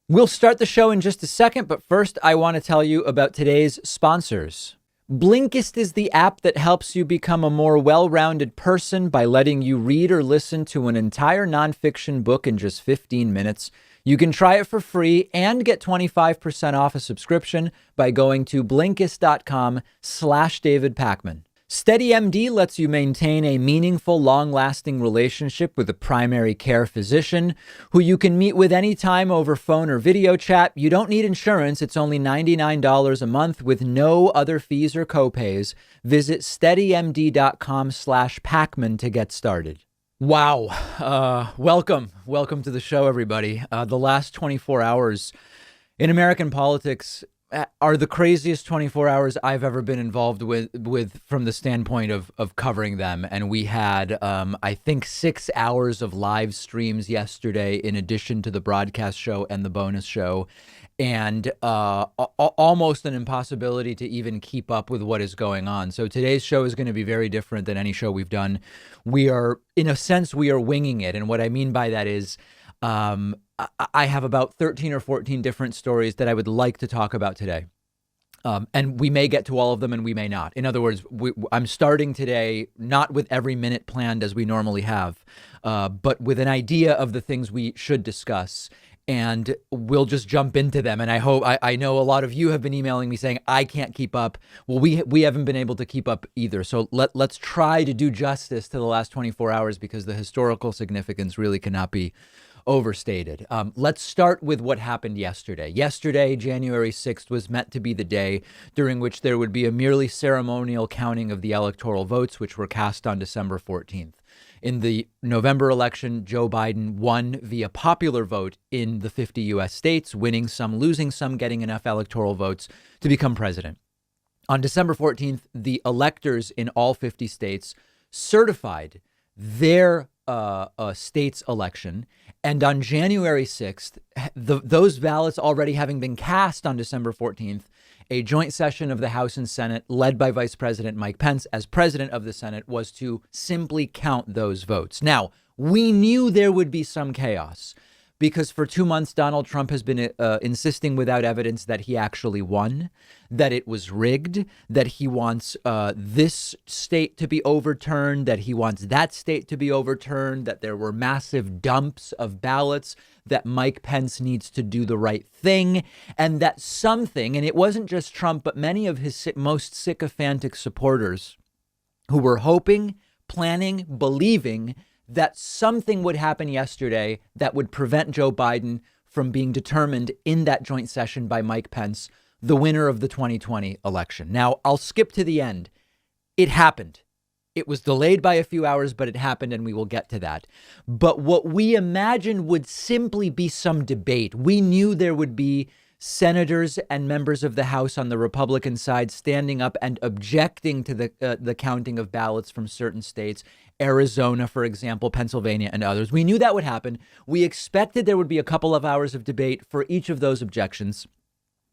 We'll start the show in just a second, but first I want to tell you about today's sponsors. Blinkist is the app that helps you become a more well-rounded person by letting you read or listen to an entire nonfiction book in just 15 minutes. You can try it for free and get 25% off a subscription by going to Blinkist.com/David Pakman. SteadyMD lets you maintain a meaningful, long-lasting relationship with a primary care physician who you can meet with anytime over phone or video chat. You don't need insurance. It's only $99 a month with no other fees or copays. Visit steadymd.com/Pakman to get started. Wow. Welcome to the show, everybody. The last 24 hours in American politics are the craziest 24 hours I've ever been involved with from the standpoint of covering them. And we had, I think, 6 hours of live streams yesterday, in addition to the broadcast show and the bonus show, and almost an impossibility to even keep up with what is going on. So today's show is going to be very different than any show we've done. We are, in a sense, we are winging it. And what I mean by that is, I have about 13 or 14 different stories that I would like to talk about today. And we may get to all of them and we may not. In other words, I'm starting today not with every minute planned as we normally have, but with an idea of the things we should discuss. And we'll just jump into them. And I know a lot of you have been emailing me saying, I can't keep up. Well, we haven't been able to keep up either. So let's try to do justice to the last 24 hours because the historical significance really cannot be overstated. Let's start with what happened yesterday. Yesterday, January 6th, was meant to be the day during which there would be a merely ceremonial counting of the electoral votes, which were cast on December 14th. In the November election, Joe Biden won via popular vote in the 50 U.S. states, winning some, losing some, getting enough electoral votes to become president. On December 14th, the electors in all 50 states certified their state's election. And on January 6th, those ballots already having been cast on December 14th, a joint session of the House and Senate led by Vice President Mike Pence as president of the Senate was to simply count those votes. Now, we knew there would be some chaos because for 2 months, Donald Trump has been insisting without evidence that he actually won, that it was rigged, that he wants this state to be overturned, that he wants that state to be overturned, that there were massive dumps of ballots, that Mike Pence needs to do the right thing, and that something, and it wasn't just Trump, but many of his most sycophantic supporters who were hoping, planning, believing that something would happen yesterday that would prevent Joe Biden from being determined in that joint session by Mike Pence, the winner of the 2020 election. Now, I'll skip to the end. It happened. It was delayed by a few hours, but it happened, and we will get to that. But what we imagined would simply be some debate. We knew there would be senators and members of the House on the Republican side standing up and objecting to the counting of ballots from certain states, Arizona, for example, Pennsylvania, and others. We knew that would happen. We expected there would be a couple of hours of debate for each of those objections,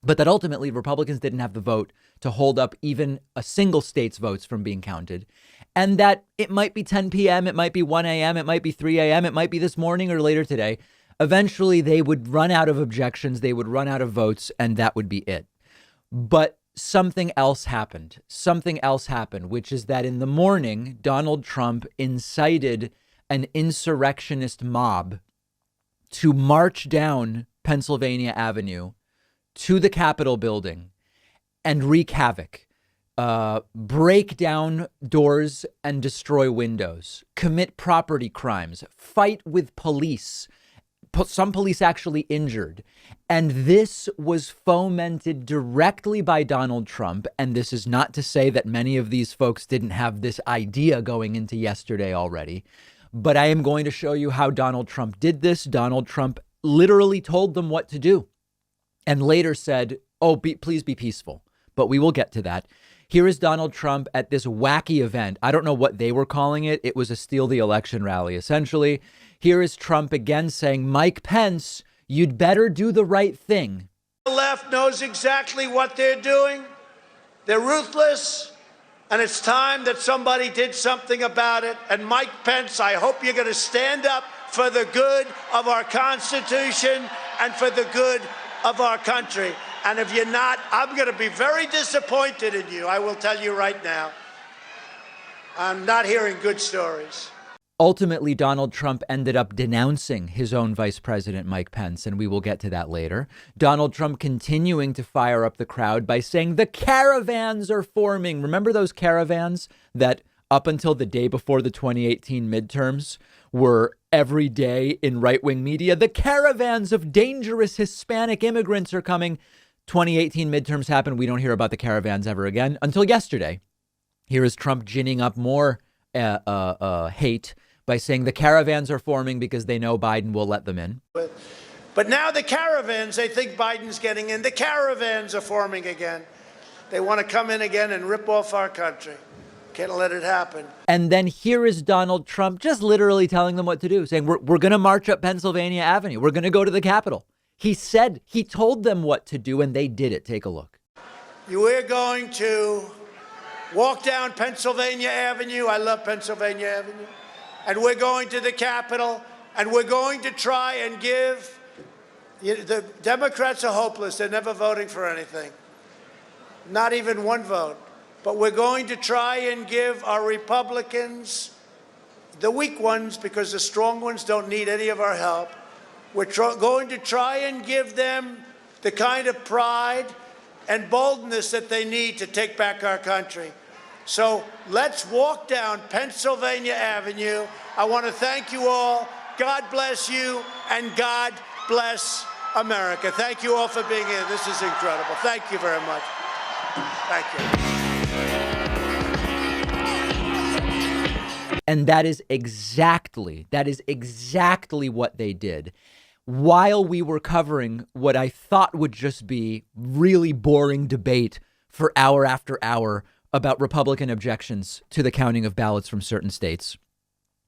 but that ultimately Republicans didn't have the vote to hold up even a single state's votes from being counted, and that it might be 10 p.m., it might be 1 a.m., it might be 3 a.m., it might be this morning or later today. Eventually, they would run out of objections, they would run out of votes, and that would be it. But something else happened, which is that in the morning, Donald Trump incited an insurrectionist mob to march down Pennsylvania Avenue to the Capitol building and wreak havoc, break down doors and destroy windows, commit property crimes, fight with police, some police actually injured. And this was fomented directly by Donald Trump. And this is not to say that many of these folks didn't have this idea going into yesterday already. But I am going to show you how Donald Trump did this. Donald Trump literally told them what to do and later said, please be peaceful. But we will get to that. Here is Donald Trump at this wacky event. I don't know what they were calling it. It was a steal the election rally, essentially. Here is Trump again saying, Mike Pence, you'd better do the right thing. The left knows exactly what they're doing. They're ruthless. And it's time that somebody did something about it. And Mike Pence, I hope you're going to stand up for the good of our Constitution and for the good of our country. And if you're not, I'm going to be very disappointed in you. I will tell you right now. I'm not hearing good stories. Ultimately, Donald Trump ended up denouncing his own Vice President, Mike Pence, and we will get to that later. Donald Trump continuing to fire up the crowd by saying the caravans are forming. Remember those caravans that up until the day before the 2018 midterms were every day in right-wing media? The caravans of dangerous Hispanic immigrants are coming. 2018 midterms happen. We don't hear about the caravans ever again until yesterday. Here is Trump ginning up more hate by saying the caravans are forming because they know Biden will let them in. But now the caravans, they think Biden's getting in. The caravans are forming again. They want to come in again and rip off our country. Can't let it happen. And then here is Donald Trump just literally telling them what to do, saying we're going to march up Pennsylvania Avenue. We're going to go to the Capitol. He told them what to do and they did it. Take a look. We're going to walk down Pennsylvania Avenue. I love Pennsylvania Avenue. And we're going to the Capitol, and we're going to try and give, the Democrats are hopeless. They're never voting for anything. Not even one vote. But we're going to try and give our Republicans, the weak ones, because the strong ones don't need any of our help. We're going to try and give them the kind of pride and boldness that they need to take back our country. So let's walk down Pennsylvania Avenue. I want to thank you all. God bless you, and God bless America. Thank you all for being here. This is incredible. Thank you very much. Thank you. And that is exactly what they did. While we were covering what I thought would just be really boring debate for hour after hour about Republican objections to the counting of ballots from certain states,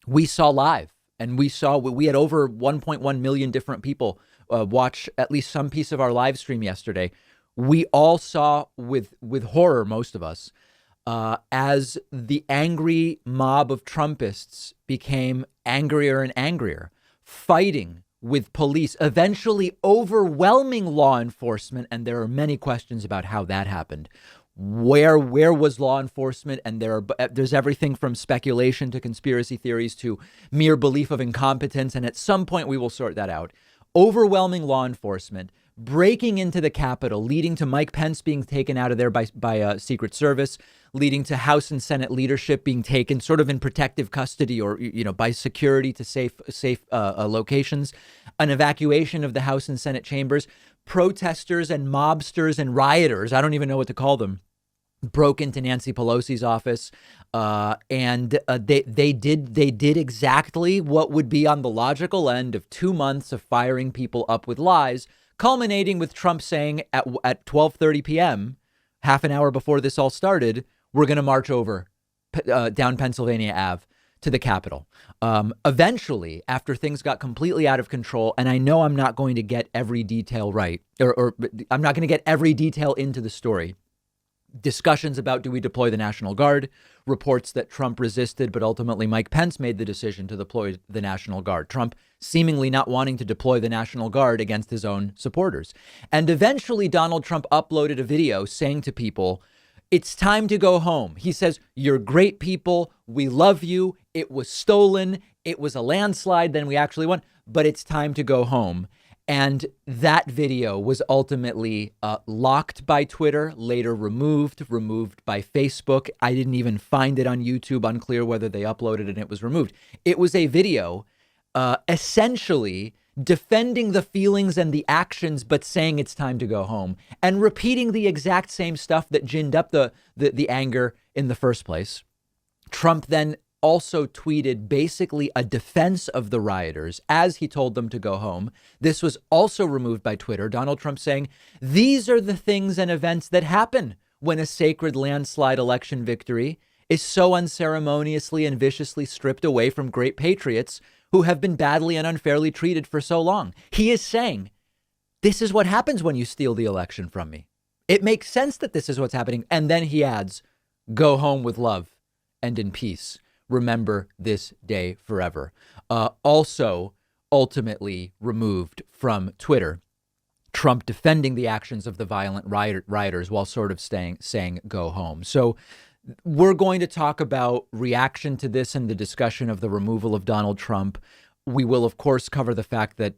we saw live, and we had over 1.1 million different people watch at least some piece of our live stream yesterday. We all saw with horror, most of us, as the angry mob of Trumpists became angrier and angrier, fighting with police, eventually overwhelming law enforcement. And there are many questions about how that happened. Where was law enforcement? And there's everything from speculation to conspiracy theories to mere belief of incompetence. And at some point we will sort that out. Overwhelming law enforcement, breaking into the Capitol, leading to Mike Pence being taken out of there by Secret Service, leading to House and Senate leadership being taken sort of in protective custody or, by security to safe locations, an evacuation of the House and Senate chambers. Protesters and mobsters and rioters, I don't even know what to call them, broke into Nancy Pelosi's office, and they did exactly what would be on the logical end of 2 months of firing people up with lies, culminating with Trump saying at 12:30 p.m., half an hour before this all started, we're going to march over down Pennsylvania Ave to the Capitol. Eventually, after things got completely out of control, and I know I'm not going to get every detail right, or I'm not going to get every detail into the story. Discussions about, do we deploy the National Guard? Reports that Trump resisted, but ultimately Mike Pence made the decision to deploy the National Guard. Trump seemingly not wanting to deploy the National Guard against his own supporters. And eventually Donald Trump uploaded a video saying to people, it's time to go home. He says, you're great people. We love you. It was stolen. It was a landslide. Then we actually won, but it's time to go home. And that video was ultimately locked by Twitter, later removed by Facebook. I didn't even find it on YouTube. Unclear whether they uploaded it and it was removed. It was a video essentially defending the feelings and the actions, but saying it's time to go home and repeating the exact same stuff that ginned up the anger in the first place. Trump then also tweeted basically a defense of the rioters as he told them to go home. This was also removed by Twitter. Donald Trump saying, these are the things and events that happen when a sacred landslide election victory is so unceremoniously and viciously stripped away from great patriots who have been badly and unfairly treated for so long. He is saying, this is what happens when you steal the election from me. It makes sense that this is what's happening. And then he adds, go home with love and in peace. Remember this day forever. Also, ultimately removed from Twitter. Trump defending the actions of the violent rioters while sort of saying go home. So we're going to talk about reaction to this and the discussion of the removal of Donald Trump. We will, of course, cover the fact that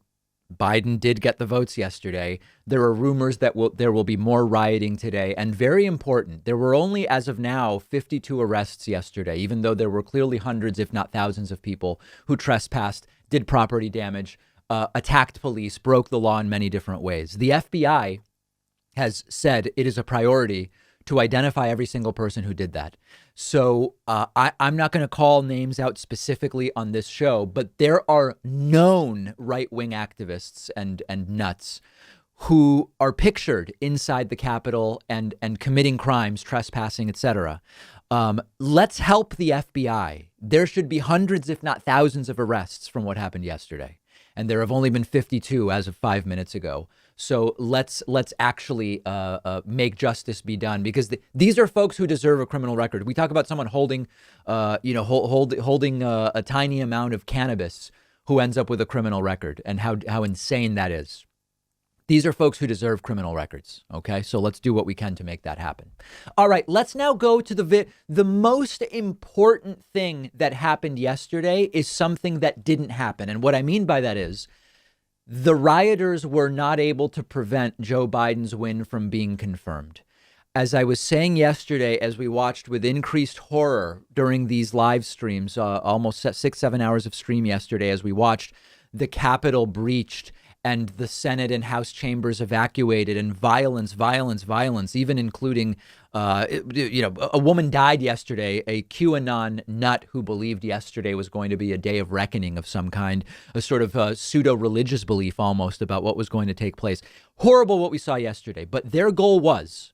Biden did get the votes yesterday. There are rumors that there will be more rioting today. And very important, there were only, as of now, 52 arrests yesterday, even though there were clearly hundreds, if not thousands of people who trespassed, did property damage, attacked police, broke the law in many different ways. The FBI has said it is a priority to identify every single person who did that. So I'm not going to call names out specifically on this show, but there are known right-wing activists and nuts who are pictured inside the Capitol and committing crimes, trespassing, etc. Let's help the FBI. There should be hundreds, if not thousands, of arrests from what happened yesterday. And there have only been 52 as of 5 minutes ago. So let's actually make justice be done, because these are folks who deserve a criminal record. We talk about someone holding a tiny amount of cannabis who ends up with a criminal record, and how insane that is. These are folks who deserve criminal records. OK, so let's do what we can to make that happen. All right, let's now go to the most important thing that happened yesterday is something that didn't happen. And what I mean by that is the rioters were not able to prevent Joe Biden's win from being confirmed. As I was saying yesterday, as we watched with increased horror during these live streams, almost 6-7 hours of stream yesterday, as we watched the Capitol breached and the Senate and House chambers evacuated, and violence, even including, a woman died yesterday, a QAnon nut who believed yesterday was going to be a day of reckoning of some kind, a sort of pseudo-religious belief almost about what was going to take place. Horrible what we saw yesterday, but their goal was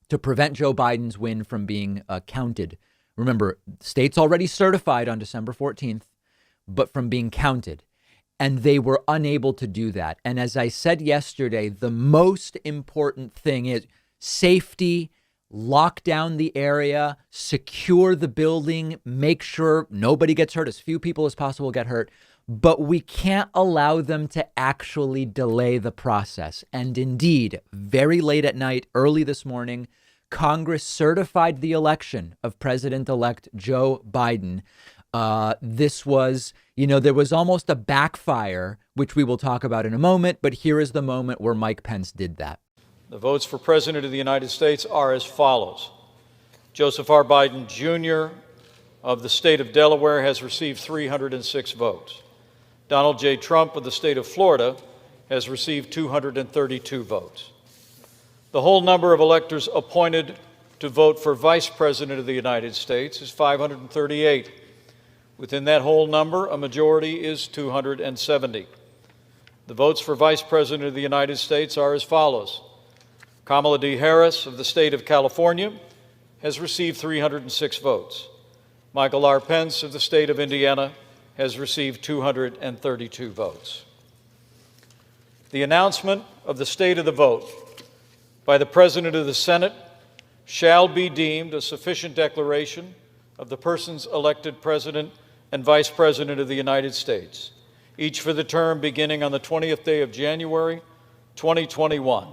to prevent Joe Biden's win from being counted. Remember, states already certified on December 14th, but from being counted. And they were unable to do that. And as I said yesterday, the most important thing is safety, lock down the area, secure the building, make sure nobody gets hurt, as few people as possible get hurt. But we can't allow them to actually delay the process. And indeed, very late at night, early this morning, Congress certified the election of President-elect Joe Biden. This was, there was almost a backfire, which we will talk about in a moment. But here is the moment where Mike Pence did that. The votes for President of the United States are as follows. Joseph R. Biden, Jr. of the state of Delaware has received 306 votes. Donald J. Trump of the state of Florida has received 232 votes. The whole number of electors appointed to vote for Vice President of the United States is 538. Within that whole number, a majority is 270. The votes for Vice President of the United States are as follows. Kamala D. Harris of the state of California has received 306 votes. Michael R. Pence of the state of Indiana has received 232 votes. The announcement of the state of the vote by the President of the Senate shall be deemed a sufficient declaration of the persons elected President and Vice President of the United States, each for the term beginning on the 20th day of January, 2021.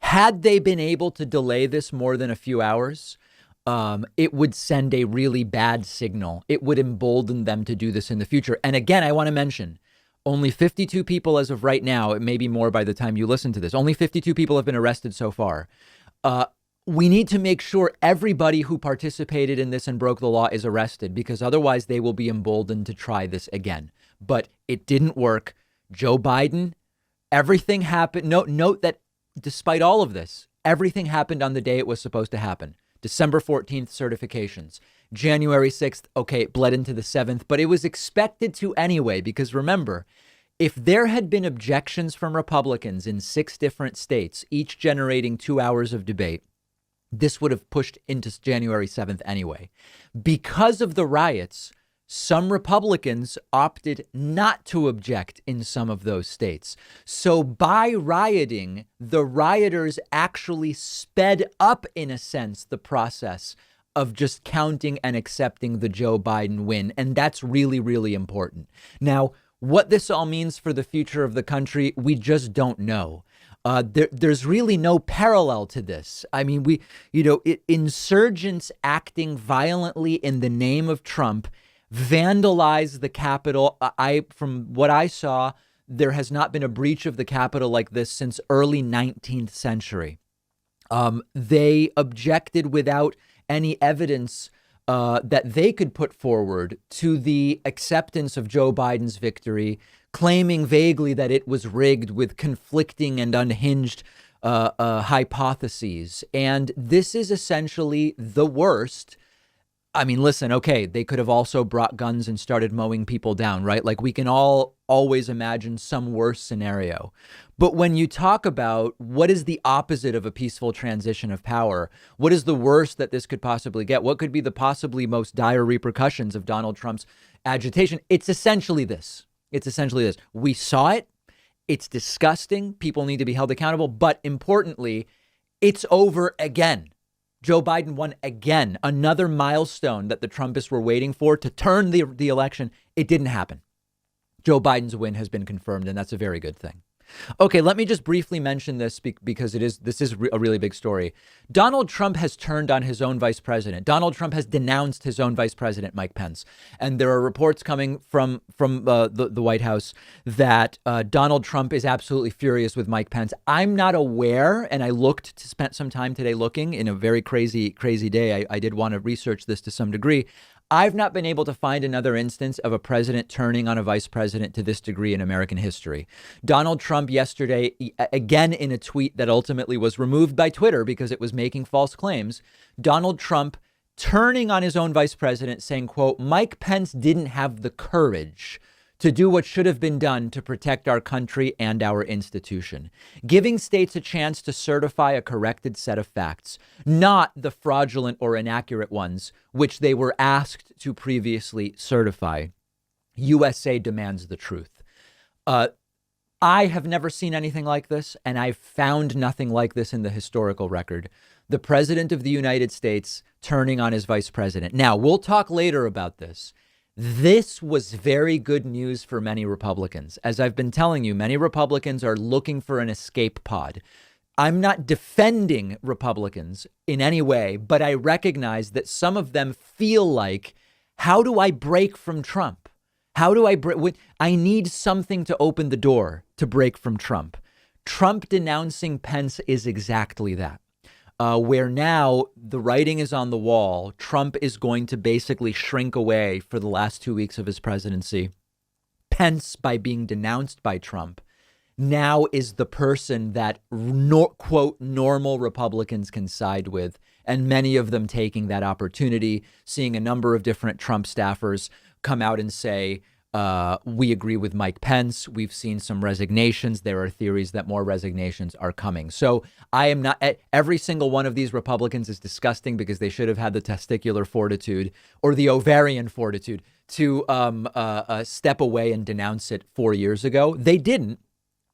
Had they been able to delay this more than a few hours, it would send a really bad signal. It would embolden them to do this in the future. And again, I want to mention, only 52 people as of right now, it may be more by the time you listen to this, only 52 people have been arrested so far. We need to make sure everybody who participated in this and broke the law is arrested, because otherwise they will be emboldened to try this again. But it didn't work. Joe Biden, everything happened. Note that despite all of this, everything happened on the day it was supposed to happen. December 14th certifications. January 6th, okay, it bled into the 7th, but it was expected to anyway, because remember, if there had been objections from Republicans in 6 different states, each generating 2 hours of debate, this would have pushed into January 7th anyway. Because of the riots, some Republicans opted not to object in some of those states. So by rioting, the rioters actually sped up, in a sense, the process of just counting and accepting the Joe Biden win. And that's really, really important. Now, What this all means for the future of the country, we just don't know. There's really no parallel to this. I mean, insurgents acting violently in the name of Trump vandalized the Capitol. From what I saw, there has not been a breach of the Capitol like this since early 19th century. They objected without any evidence that they could put forward to the acceptance of Joe Biden's victory, claiming vaguely that it was rigged with conflicting and unhinged hypotheses. And this is essentially the worst. I mean, listen, okay, they could have also brought guns and started mowing people down, right? Like, we can all always imagine some worse scenario. But when you talk about what is the opposite of a peaceful transition of power, what is the worst that this could possibly get? What could be the possibly most dire repercussions of Donald Trump's agitation? It's essentially this. We saw it. It's disgusting. People need to be held accountable. But importantly, it's over again. Joe Biden won again, another milestone that the Trumpists were waiting for to turn the election. It didn't happen. Joe Biden's win has been confirmed, and that's a very good thing. Okay, let me just briefly mention this because this is a really big story. Donald Trump has turned on his own vice president. Donald Trump has denounced his own vice president, Mike Pence. And there are reports coming from the White House that Donald Trump is absolutely furious with Mike Pence. I'm not aware, and I spent some time today looking in a very crazy day. I did want to research this to some degree. I've not been able to find another instance of a president turning on a vice president to this degree in American history. Donald Trump yesterday, again in a tweet that ultimately was removed by Twitter because it was making false claims, Donald Trump turning on his own vice president, saying, quote, Mike Pence didn't have the courage to do what should have been done to protect our country and our institution, giving states a chance to certify a corrected set of facts, not the fraudulent or inaccurate ones, which they were asked to previously certify. USA demands the truth. I have never seen anything like this, and I've found nothing like this in the historical record. The president of the United States turning on his vice president. Now, we'll talk later about this. This was very good news for many Republicans. As I've been telling you, many Republicans are looking for an escape pod. I'm not defending Republicans in any way, but I recognize that some of them feel like, how do I break from Trump? How do I break? I need something to open the door to break from Trump. Trump denouncing Pence is exactly that. Where now the writing is on the wall. Trump is going to basically shrink away for the last 2 weeks of his presidency. Pence, by being denounced by Trump, now is the person that, quote, normal Republicans can side with. And many of them taking that opportunity, seeing a number of different Trump staffers come out and say, we agree with Mike Pence. We've seen some resignations. There are theories that more resignations are coming. So I am not, every single one of these Republicans is disgusting because they should have had the testicular fortitude or the ovarian fortitude to step away and denounce it 4 years ago. They didn't.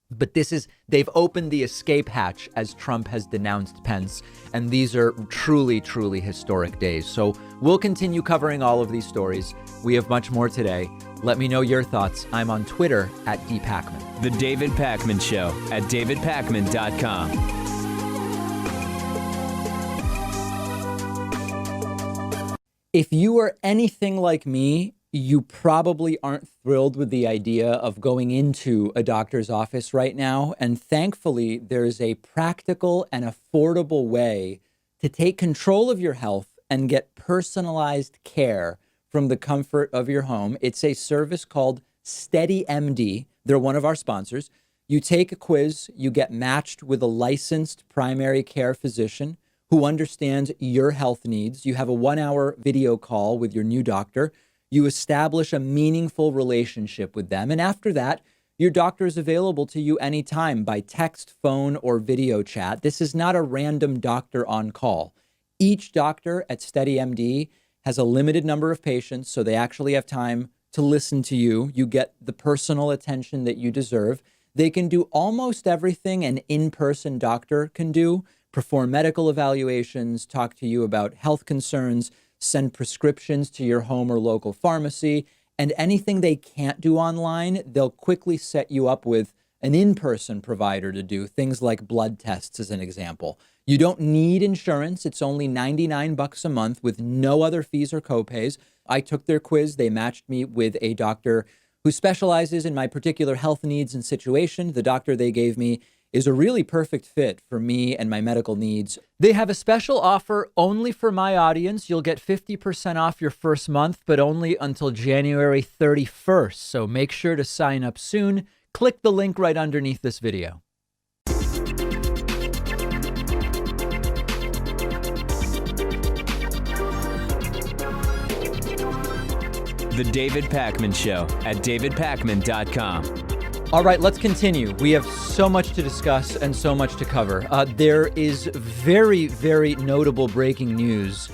But they've opened the escape hatch as Trump has denounced Pence. And these are truly, truly historic days. So we'll continue covering all of these stories. We have much more today. Let me know your thoughts. I'm on Twitter at @DPakman. The David Pakman Show at davidpakman.com. If you are anything like me, you probably aren't thrilled with the idea of going into a doctor's office right now. And thankfully, there's a practical and affordable way to take control of your health and get personalized care from the comfort of your home. It's a service called SteadyMD. They're one of our sponsors. You take a quiz, you get matched with a licensed primary care physician who understands your health needs. You have a 1-hour video call with your new doctor. You establish a meaningful relationship with them. And after that, your doctor is available to you anytime by text, phone, or video chat. This is not a random doctor on call. Each doctor at SteadyMD has a limited number of patients, so they actually have time to listen to you. You get the personal attention that you deserve. They can do almost everything an in-person doctor can do, perform medical evaluations, talk to you about health concerns, send prescriptions to your home or local pharmacy, And anything they can't do online, they'll quickly set you up with an in-person provider to do things like blood tests, as an example. You don't need insurance. It's only $99 a month with no other fees or copays. I took their quiz. They matched me with a doctor who specializes in my particular health needs and situation. The doctor they gave me is a really perfect fit for me and my medical needs. They have a special offer only for my audience. You'll get 50% off your first month, but only until January 31st. So make sure to sign up soon. Click the link right underneath this video. The David Pakman Show at davidpakman.com. All right, let's continue. We have so much to discuss and so much to cover. There is very, very notable breaking news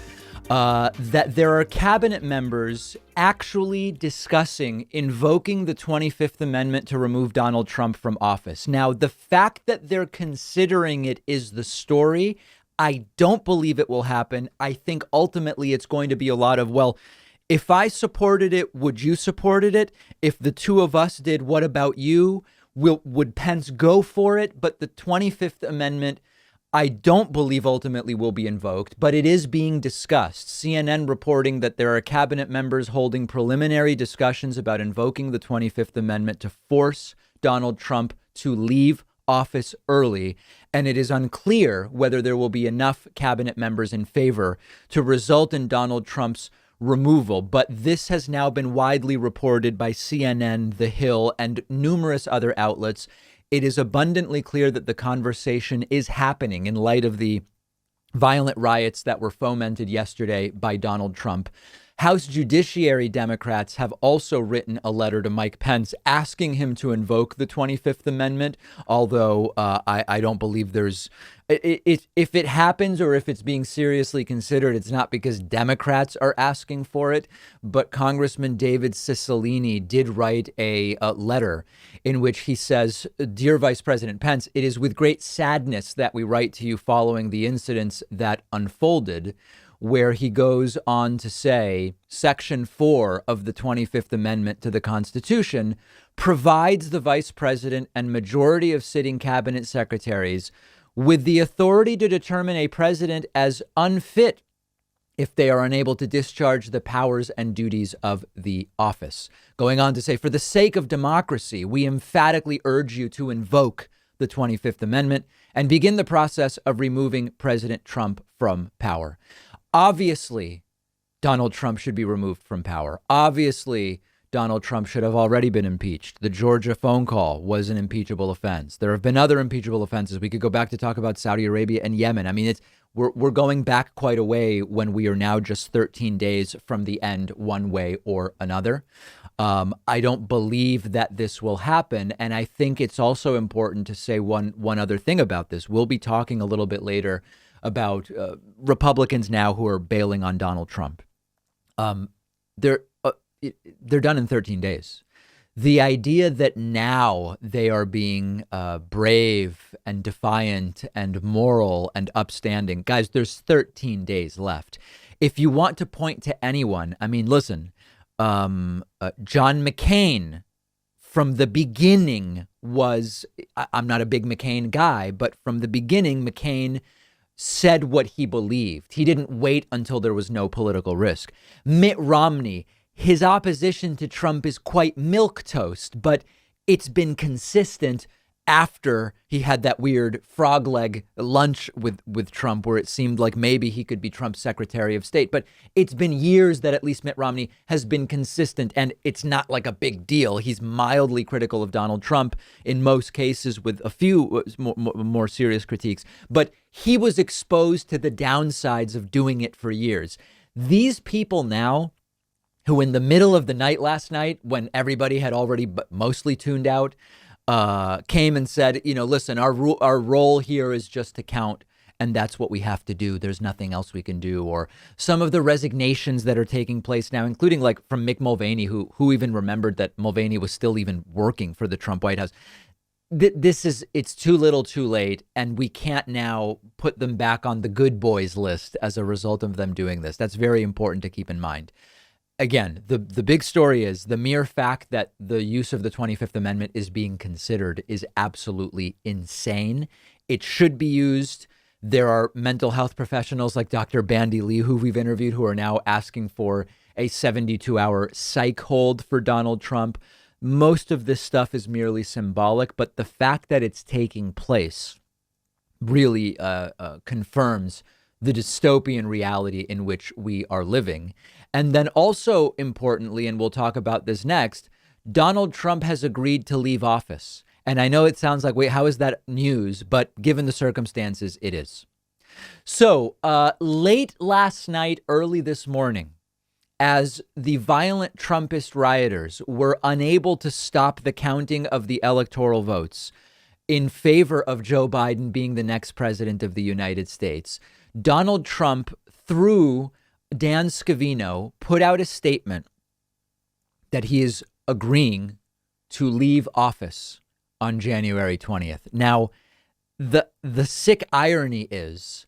that there are cabinet members actually discussing invoking the 25th Amendment to remove Donald Trump from office. Now, the fact that they're considering it is the story. I don't believe it will happen. I think ultimately it's going to be a lot of, well, if I supported it, would you supported it? If the two of us did, what about you? Would Pence go for it? But the 25th Amendment, I don't believe ultimately will be invoked, but it is being discussed. CNN reporting that there are cabinet members holding preliminary discussions about invoking the 25th Amendment to force Donald Trump to leave office early. And it is unclear whether there will be enough cabinet members in favor to result in Donald Trump's removal. But this has now been widely reported by CNN, The Hill, and numerous other outlets. It is abundantly clear that the conversation is happening in light of the violent riots that were fomented yesterday by Donald Trump. House Judiciary Democrats have also written a letter to Mike Pence asking him to invoke the 25th Amendment, although I don't believe there's if it happens or if it's being seriously considered, it's not because Democrats are asking for it. But Congressman David Cicilline did write a letter in which he says, "Dear Vice President Pence, it is with great sadness that we write to you following the incidents that unfolded," where he goes on to say Section 4 of the 25th Amendment to the Constitution provides the vice president and majority of sitting cabinet secretaries with the authority to determine a president as unfit if they are unable to discharge the powers and duties of the office. Going on to say, for the sake of democracy, we emphatically urge you to invoke the 25th Amendment and begin the process of removing President Trump from power. Obviously, Donald Trump should be removed from power. Obviously, Donald Trump should have already been impeached. The Georgia phone call was an impeachable offense. There have been other impeachable offenses. We could go back to talk about Saudi Arabia and Yemen. I mean, we're going back quite a way when we are now just 13 days from the end one way or another. I don't believe that this will happen. And I think it's also important to say one other thing about this. We'll be talking a little bit later about Republicans now who are bailing on Donald Trump. They're done in 13 days. The idea that now they are being brave and defiant and moral and upstanding. Guys, there's 13 days left. If you want to point to anyone, I mean, listen, John McCain from the beginning was, I'm not a big McCain guy, but from the beginning, McCain said what he believed. He didn't wait until there was no political risk. Mitt Romney, his opposition to Trump is quite milquetoast, but it's been consistent after he had that weird frog leg lunch with Trump where it seemed like maybe he could be Trump's Secretary of State. But it's been years that at least Mitt Romney has been consistent, and it's not like a big deal. He's mildly critical of Donald Trump in most cases with a few more serious critiques. But he was exposed to the downsides of doing it for years. These people now, who in the middle of the night last night, when everybody had already mostly tuned out, came and said, listen, our role here is just to count, and that's what we have to do. There's nothing else we can do. Or some of the resignations that are taking place now, including like from Mick Mulvaney, who even remembered that Mulvaney was still even working for the Trump White House. It's too little too late, and we can't now put them back on the good boys list as a result of them doing this. That's very important to keep in mind. again, the big story is the mere fact that the use of the 25th Amendment is being considered is absolutely insane. It should be used. There are mental health professionals like Dr. Bandy Lee, who we've interviewed, who are now asking for a 72-hour psych hold for Donald Trump. Most of this stuff is merely symbolic, but the fact that it's taking place really confirms the dystopian reality in which we are living. And then also importantly, and we'll talk about this next, Donald Trump has agreed to leave office. And I know it sounds like, wait, how is that news? But given the circumstances, it is. So late last night, early this morning, as the violent Trumpist rioters were unable to stop the counting of the electoral votes in favor of Joe Biden being the next president of the United States, Donald Trump, through Dan Scavino, put out a statement that he is agreeing to leave office on January 20th. Now, the sick irony is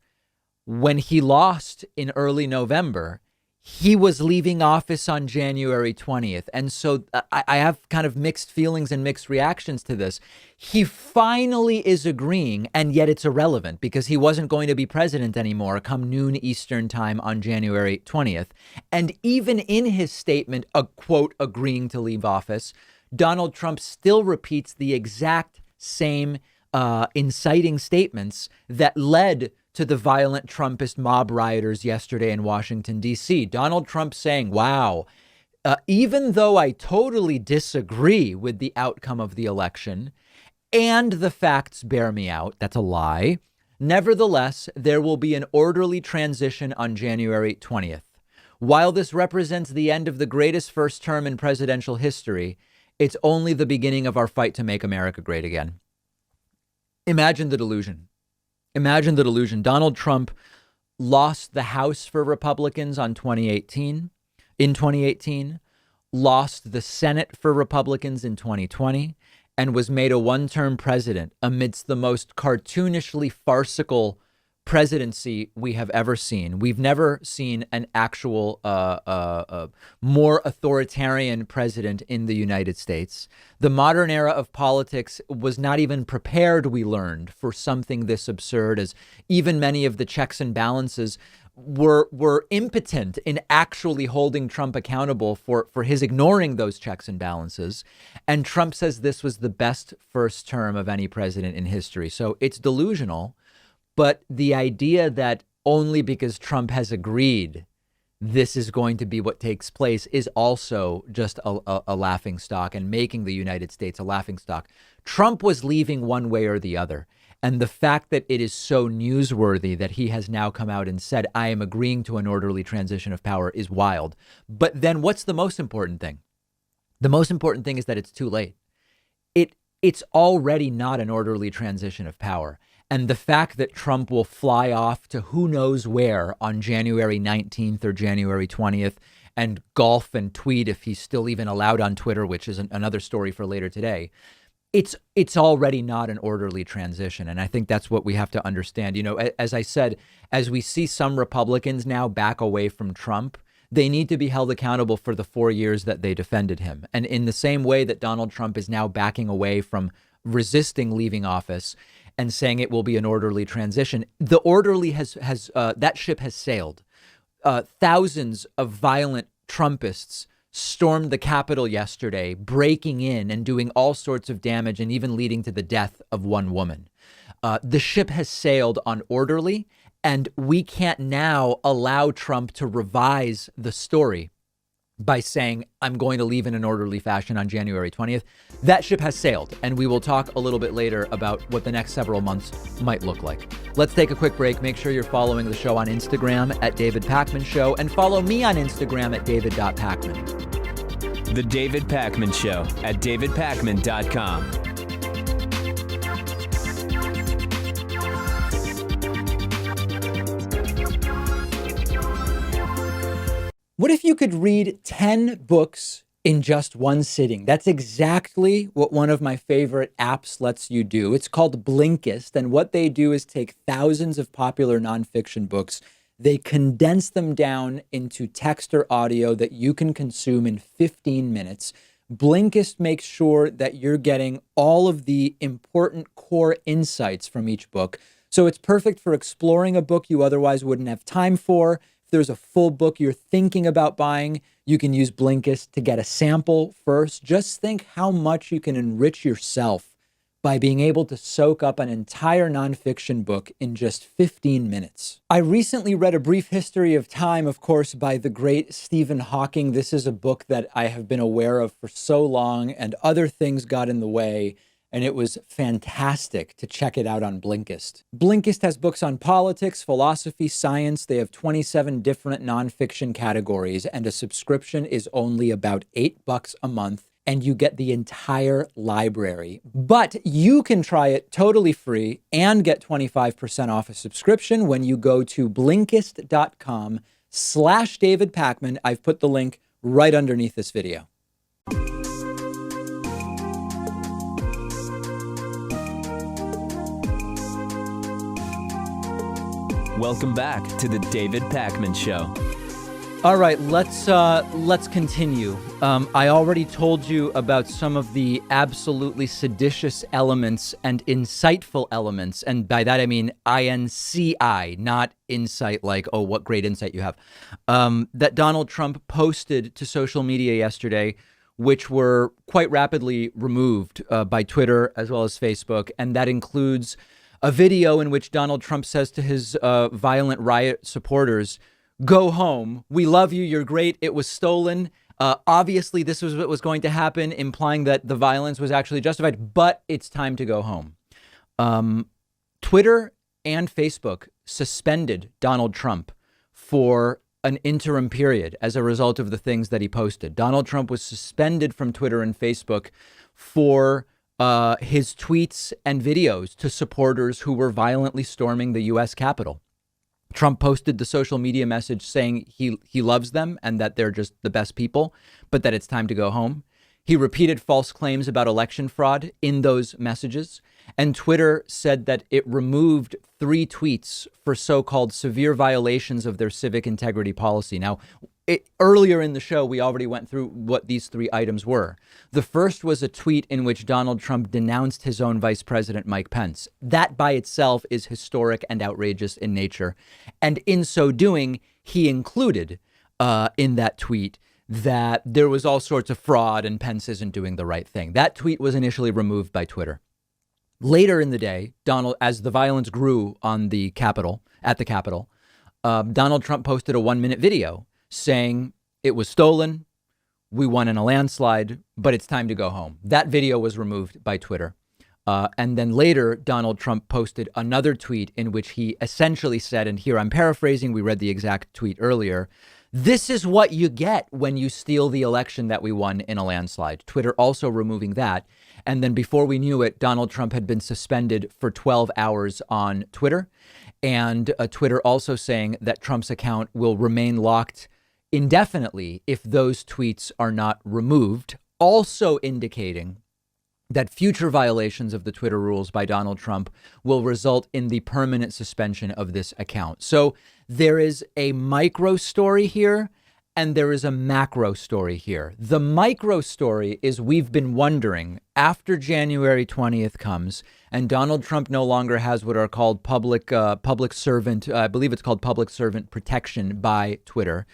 when he lost in early November, he was leaving office on January 20th. And so I have kind of mixed feelings and mixed reactions to this. He finally is agreeing, and yet it's irrelevant because he wasn't going to be president anymore come noon Eastern time on January 20th. And even in his statement, a quote, agreeing to leave office, Donald Trump still repeats the exact same inciting statements that led to the violent Trumpist mob rioters yesterday in Washington, D.C. Donald Trump saying, wow, even though I totally disagree with the outcome of the election and the facts bear me out, that's a lie. Nevertheless, there will be an orderly transition on January 20th. While this represents the end of the greatest first term in presidential history, it's only the beginning of our fight to make America great again. Imagine the delusion. Imagine the delusion. Donald Trump lost the House for Republicans in 2018, lost the Senate for Republicans in 2020, and was made a one-term president amidst the most cartoonishly farcical presidency we have ever seen. We've never seen an actual more authoritarian president in the United States. The modern era of politics was not even prepared, we learned, for something this absurd, as even many of the checks and balances were impotent in actually holding Trump accountable for his ignoring those checks and balances. And Trump says this was the best first term of any president in history. So it's delusional. But the idea that only because Trump has agreed this is going to be what takes place is also just a laughing stock and making the United States a laughing stock. Trump was leaving one way or the other. And the fact that it is so newsworthy that he has now come out and said, I am agreeing to an orderly transition of power is wild. But then what's the most important thing? The most important thing is that it's too late. It's already not an orderly transition of power. And the fact that Trump will fly off to who knows where on January 19th or January 20th and golf and tweet if he's still even allowed on Twitter, which is another story for later today. It's already not an orderly transition. And I think that's what we have to understand. You know, as I said, as we see some Republicans now back away from Trump, they need to be held accountable for the 4 years that they defended him. And in the same way that Donald Trump is now backing away from resisting leaving office and saying it will be an orderly transition, the orderly that ship has sailed. Thousands of violent Trumpists stormed the Capitol yesterday, breaking in and doing all sorts of damage and even leading to the death of one woman. The ship has sailed on orderly, and we can't now allow Trump to revise the story by saying, I'm going to leave in an orderly fashion on January 20th. That ship has sailed, and we will talk a little bit later about what the next several months might look like. Let's take a quick break. Make sure you're following the show on Instagram at David Pakman Show, and follow me on Instagram at david.pakman. The David Pakman Show at davidpakman.com. What if you could read 10 books in just one sitting? That's exactly what one of my favorite apps lets you do. It's called Blinkist. And what they do is take thousands of popular nonfiction books They condense them down into text or audio that you can consume in 15 minutes. Blinkist makes sure that you're getting all of the important core insights from each book. So it's perfect for exploring a book you otherwise wouldn't have time for. If there's a full book you're thinking about buying, you can use Blinkist to get a sample first. Just think how much you can enrich yourself by being able to soak up an entire nonfiction book in just 15 minutes. I recently read A Brief History of Time, of course, by the great Stephen Hawking. This is a book that I have been aware of for so long, and other things got in the way, and it was fantastic to check it out on Blinkist. Blinkist has books on politics, philosophy, science. They have 27 different nonfiction categories, and a subscription is only about $8 a month, and you get the entire library. But you can try it totally free and get 25% off a subscription when you go to Blinkist.com/David Pakman. I've put the link right underneath this video. Welcome back to the David Pakman Show. All right, let's continue. I already told you about some of the absolutely seditious elements and insightful elements, and by that I mean INCI, not insight like, oh, what great insight you have, that Donald Trump posted to social media yesterday, which were quite rapidly removed by Twitter as well as Facebook, and that includes a video in which Donald Trump says to his violent riot supporters, "Go home. We love you. You're great. It was stolen." Obviously, this was what was going to happen, implying that the violence was actually justified, but it's time to go home. Twitter and Facebook suspended Donald Trump for an interim period as a result of the things that he posted. Donald Trump was suspended from Twitter and Facebook for his tweets and videos to supporters who were violently storming the U.S. Capitol. Trump posted the social media message saying he loves them and that they're just the best people, but that it's time to go home. He repeated false claims about election fraud in those messages. And Twitter said that it removed 3 tweets for so-called severe violations of their civic integrity policy. Now, earlier in the show, we already went through what these 3 items were. The first was a tweet in which Donald Trump denounced his own vice president, Mike Pence. That by itself is historic and outrageous in nature. And in so doing, he included in that tweet that there was all sorts of fraud and Pence isn't doing the right thing. That tweet was initially removed by Twitter. Later in the day, as the violence grew on the Capitol, Donald Trump posted a 1-minute video saying it was stolen, we won in a landslide, but it's time to go home. That video was removed by Twitter. And then later, Donald Trump posted another tweet in which he essentially said, and here I'm paraphrasing, we read the exact tweet earlier, "This is what you get when you steal the election that we won in a landslide." Twitter also removing that. And then before we knew it, Donald Trump had been suspended for 12 hours on Twitter. And Twitter also saying that Trump's account will remain locked indefinitely if those tweets are not removed, also indicating that future violations of the Twitter rules by Donald Trump will result in the permanent suspension of this account. So there is a micro story here and there is a macro story here. The micro story is we've been wondering after January 20th comes and Donald Trump no longer has what are called public servant, I believe it's called public servant protection by Twitter.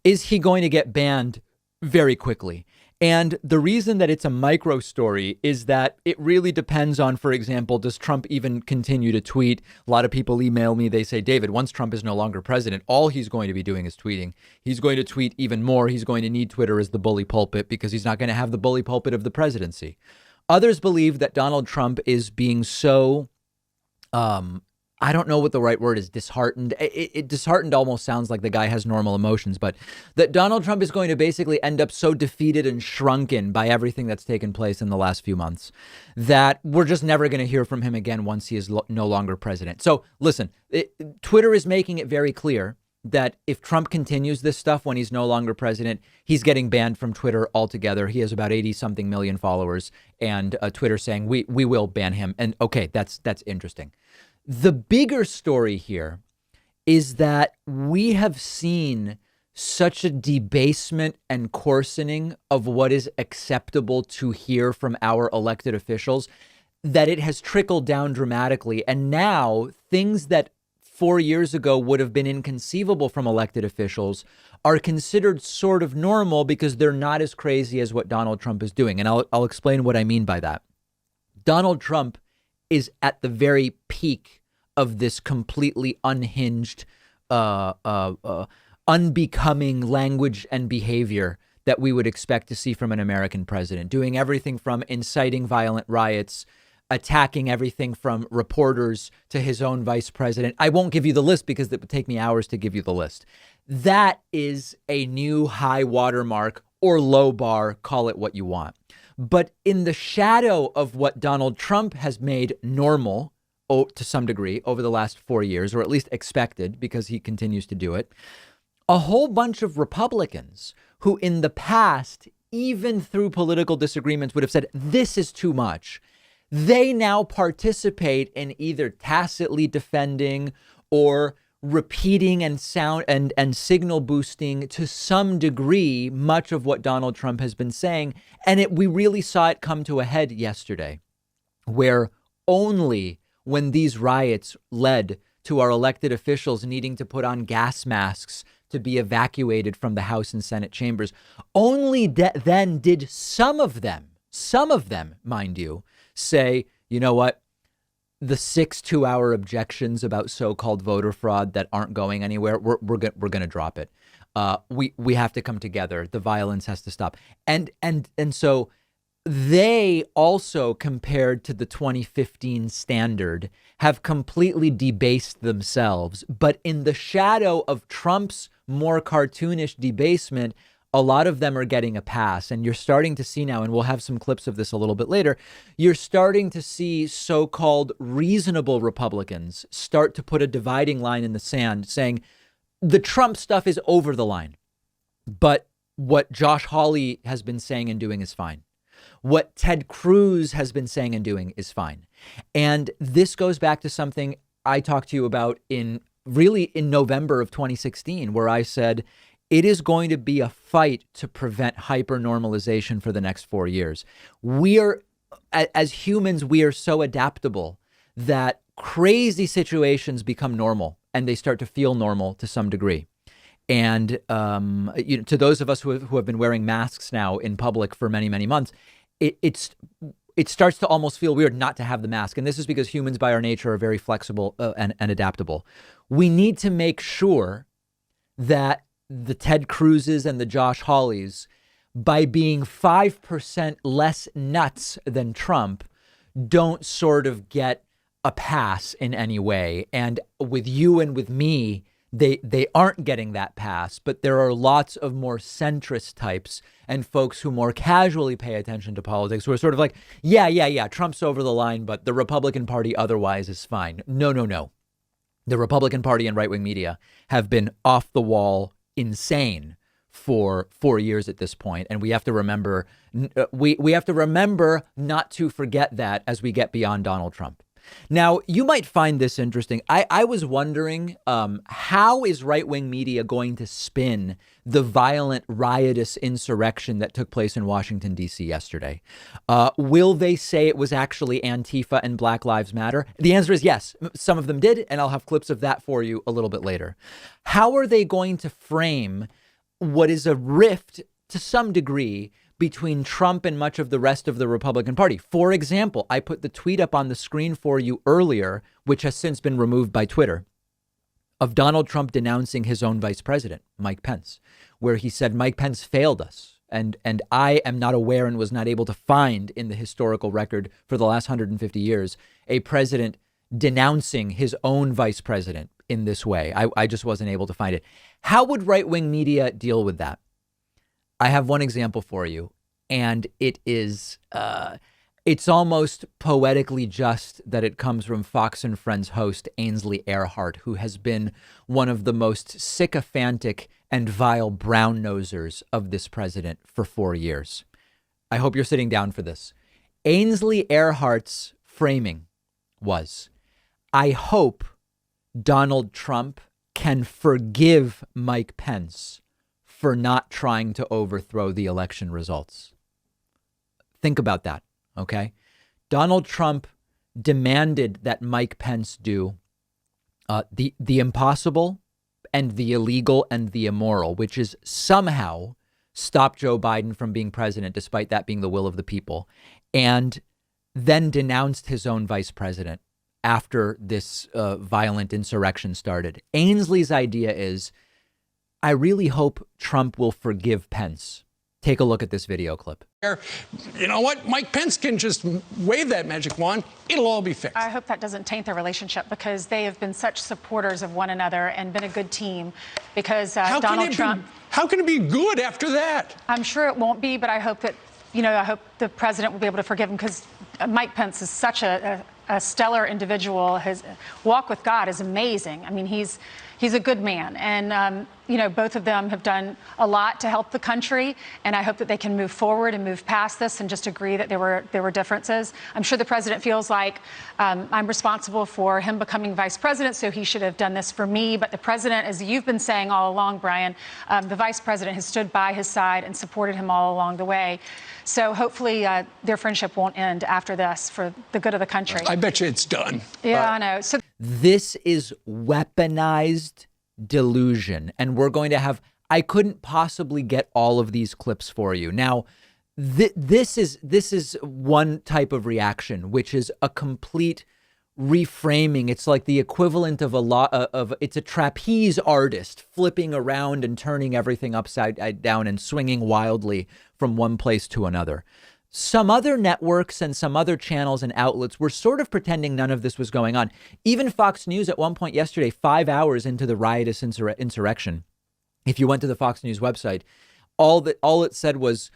Is he going to get banned very quickly? And the reason that it's a micro story is that it really depends on, for example, does Trump even continue to tweet? A lot of people email me. They say, David, once Trump is no longer president, all he's going to be doing is tweeting. He's going to tweet even more. He's going to need Twitter as the bully pulpit because he's not going to have the bully pulpit of the presidency. Others believe that Donald Trump is being so, I don't know what the right word is, disheartened. It disheartened almost sounds like the guy has normal emotions, but that Donald Trump is going to basically end up so defeated and shrunken by everything that's taken place in the last few months that we're just never going to hear from him again once he is no longer president. So listen, Twitter is making it very clear that if Trump continues this stuff when he's no longer president, he's getting banned from Twitter altogether. He has about 80-something million followers, and Twitter saying we will ban him. And okay, that's interesting. The bigger story here is that we have seen such a debasement and coarsening of what is acceptable to hear from our elected officials that it has trickled down dramatically. And now things that 4 years ago would have been inconceivable from elected officials are considered sort of normal because they're not as crazy as what Donald Trump is doing. And I'll explain what I mean by that. Donald Trump is at the very peak of this completely unhinged, unbecoming language and behavior that we would expect to see from an American president, doing everything from inciting violent riots, attacking everything from reporters to his own vice president. I won't give you the list because it would take me hours to give you the list. That is a new high watermark or low bar, call it what you want. But in the shadow of what Donald Trump has made normal, to some degree, over the last 4 years, or at least expected because he continues to do it, a whole bunch of Republicans who in the past, even through political disagreements, would have said, this is too much. They now participate in either tacitly defending or repeating and signal boosting to some degree much of what Donald Trump has been saying. And we really saw it come to a head yesterday, where only when these riots led to our elected officials needing to put on gas masks to be evacuated from the House and Senate chambers, only then did some of them, mind you, say, you know what, the 6 2-hour objections about so-called voter fraud that aren't going anywhere, we're going to drop it. We have to come together. The violence has to stop. And so they also, compared to the 2015 standard, have completely debased themselves. But in the shadow of Trump's more cartoonish debasement, a lot of them are getting a pass. And you're starting to see now, and we'll have some clips of this a little bit later, you're starting to see so-called reasonable Republicans start to put a dividing line in the sand saying the Trump stuff is over the line. But what Josh Hawley has been saying and doing is fine. What Ted Cruz has been saying and doing is fine. And this goes back to something I talked to you about in November of 2016, where I said, it is going to be a fight to prevent hyper-normalization for the next 4 years. As humans, we are so adaptable that crazy situations become normal and they start to feel normal to some degree. And to those of us who have been wearing masks now in public for many, many months, it starts to almost feel weird not to have the mask. And this is because humans by our nature are very flexible and adaptable. We need to make sure that the Ted Cruzes and the Josh Hawleys, by being 5% less nuts than Trump, don't sort of get a pass in any way. And with you and with me, they aren't getting that pass, but there are lots of more centrist types and folks who more casually pay attention to politics who are sort of like, yeah, Trump's over the line, but the Republican Party otherwise is fine. No. The Republican Party and right-wing media have been off the wall insane for 4 years at this point. And we have to remember, we have to remember not to forget that as we get beyond Donald Trump. Now, you might find this interesting. I was wondering, how is right-wing media going to spin the violent, riotous insurrection that took place in Washington, D.C. yesterday? Will they say it was actually Antifa and Black Lives Matter? The answer is yes. Some of them did, and I'll have clips of that for you a little bit later. How are they going to frame what is a rift to some degree between Trump and much of the rest of the Republican Party? For example, I put the tweet up on the screen for you earlier, which has since been removed by Twitter, of Donald Trump denouncing his own vice president, Mike Pence, where he said Mike Pence failed us. And I am not aware and was not able to find in the historical record for the last 150 years a president denouncing his own vice president in this way. I just wasn't able to find it. How would right-wing media deal with that? I have one example for you, and it is, it's almost poetically just that it comes from Fox and Friends host Ainsley Earhardt, who has been one of the most sycophantic and vile brown-nosers of this president for 4 years. I hope you're sitting down for this. Ainsley Earhardt's framing was, I hope Donald Trump can forgive Mike Pence for not trying to overthrow the election results. Think about that, okay? Donald Trump demanded that Mike Pence do the impossible and the illegal and the immoral, which is somehow stop Joe Biden from being president, despite that being the will of the people, and then denounced his own vice president after this violent insurrection started. Ainsley's idea is, I really hope Trump will forgive Pence. Take a look at this video clip. You know what? Mike Pence can just wave that magic wand. It'll all be fixed. I hope that doesn't taint their relationship, because they have been such supporters of one another and been a good team. Because Donald Trump. How can it be good after that? I'm sure it won't be, but I hope that, I hope the president will be able to forgive him, because Mike Pence is such a stellar individual. His walk with God is amazing. I mean, he's a good man. And, both of them have done a lot to help the country. And I hope that they can move forward and move past this and just agree that there were differences. I'm sure the president feels like I'm responsible for him becoming vice president, so he should have done this for me. But the president, as you've been saying all along, Brian, the vice president has stood by his side and supported him all along the way. So hopefully their friendship won't end after this, for the good of the country. I bet you it's done. Yeah, I know. So this is weaponized delusion. And we're going to have, I couldn't possibly get all of these clips for you. Now, this is one type of reaction, which is a complete reframing. It's like the equivalent of it's a trapeze artist flipping around and turning everything upside down and swinging wildly from one place to another. Some other networks and some other channels and outlets were sort of pretending none of this was going on. Even Fox News at one point yesterday, 5 hours into the riotous insurrection, if you went to the Fox News website, all it said was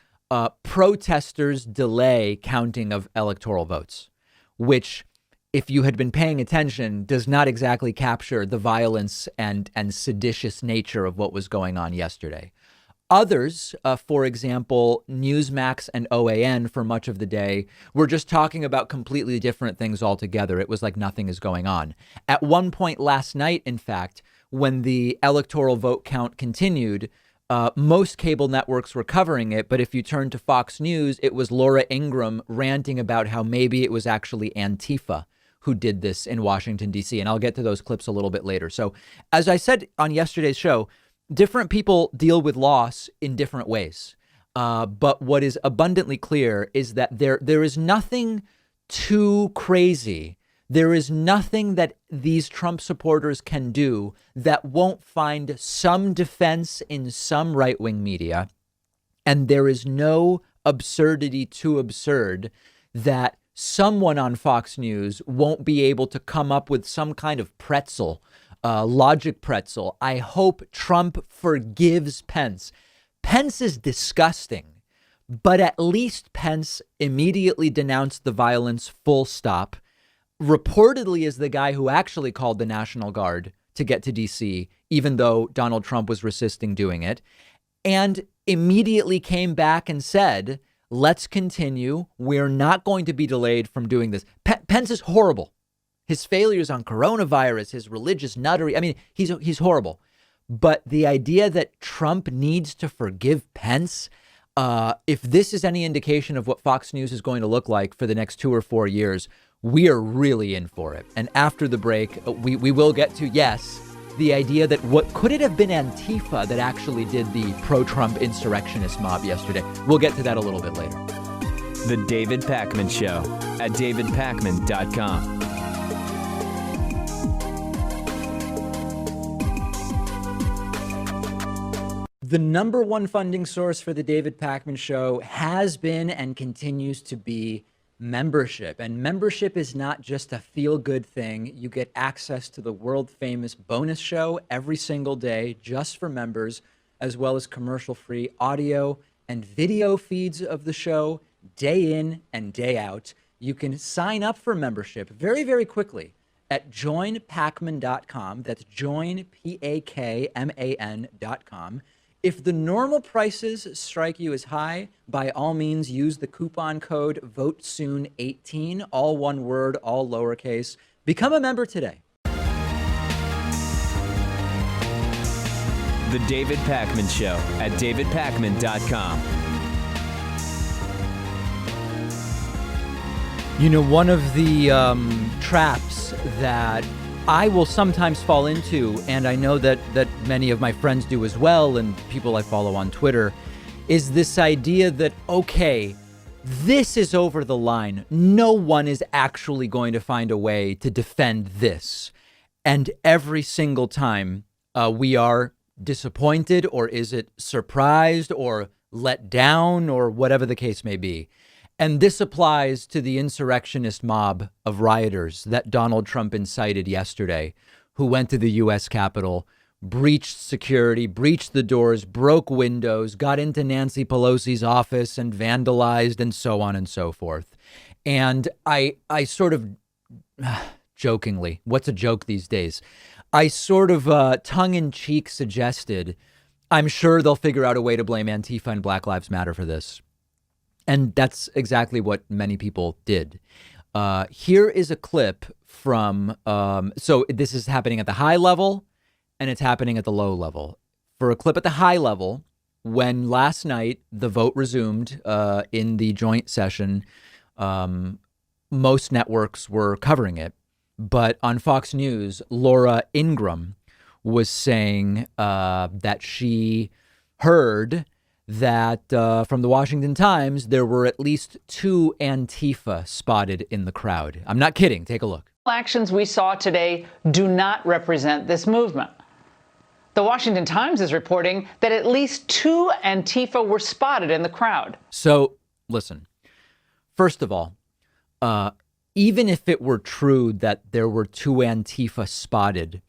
protesters delay counting of electoral votes, which, if you had been paying attention, does not exactly capture the violence and seditious nature of what was going on yesterday. Others, for example, Newsmax and OAN for much of the day, were just talking about completely different things altogether. It was like nothing is going on. At one point last night, in fact, when the electoral vote count continued, most cable networks were covering it. But if you turned to Fox News, it was Laura Ingraham ranting about how maybe it was actually Antifa who did this in Washington, D.C. And I'll get to those clips a little bit later. So as I said on yesterday's show, different people deal with loss in different ways. But what is abundantly clear is that there is nothing too crazy. There is nothing that these Trump supporters can do that won't find some defense in some right-wing media. And there is no absurdity too absurd that someone on Fox News won't be able to come up with some kind of logic pretzel. I hope Trump forgives Pence. Pence is disgusting, but at least Pence immediately denounced the violence, full stop. Reportedly is the guy who actually called the National Guard to get to D.C., even though Donald Trump was resisting doing it, and immediately came back and said, let's continue. We're not going to be delayed from doing this. Pence is horrible. His failures on coronavirus, his religious nuttery. I mean, he's horrible. But the idea that Trump needs to forgive Pence, if this is any indication of what Fox News is going to look like for the next 2 or 4 years, we are really in for it. And after the break, we will get to, yes, the idea that what could it have been Antifa that actually did the pro-Trump insurrectionist mob yesterday? We'll get to that a little bit later. The David Pakman Show at davidpakman.com. The number one funding source for the David Pakman Show has been and continues to be membership. And membership is not just a feel-good thing. You get access to the world-famous bonus show every single day just for members, as well as commercial-free audio and video feeds of the show day in and day out. You can sign up for membership very, very quickly at joinpakman.com. That's joinpakman.com. If the normal prices strike you as high, by all means use the coupon code VOTESOON18, all one word, all lowercase. Become a member today. The David Pakman Show at davidpakman.com. You know, one of the traps that I will sometimes fall into, and I know that many of my friends do as well, and people I follow on Twitter, is this idea that, okay, this is over the line. No one is actually going to find a way to defend this. And every single time we are disappointed, or is it surprised or let down, or whatever the case may be. And this applies to the insurrectionist mob of rioters that Donald Trump incited yesterday, who went to the U.S. Capitol, breached security, breached the doors, broke windows, got into Nancy Pelosi's office and vandalized, and so on and so forth. And I sort of jokingly, what's a joke these days? I sort of tongue-in-cheek suggested, I'm sure they'll figure out a way to blame Antifa and Black Lives Matter for this. And that's exactly what many people did. Here is a clip from, so this is happening at the high level and it's happening at the low level. For a clip at the high level, when last night the vote resumed in the joint session, most networks were covering it. But on Fox News, Laura Ingraham was saying that she heard that from the Washington Times, there were at least 2 Antifa spotted in the crowd. I'm not kidding. Take a look. Actions we saw today do not represent this movement. The Washington Times is reporting that at least 2 Antifa were spotted in the crowd. So listen, first of all, even if it were true that there were 2 Antifa spotted,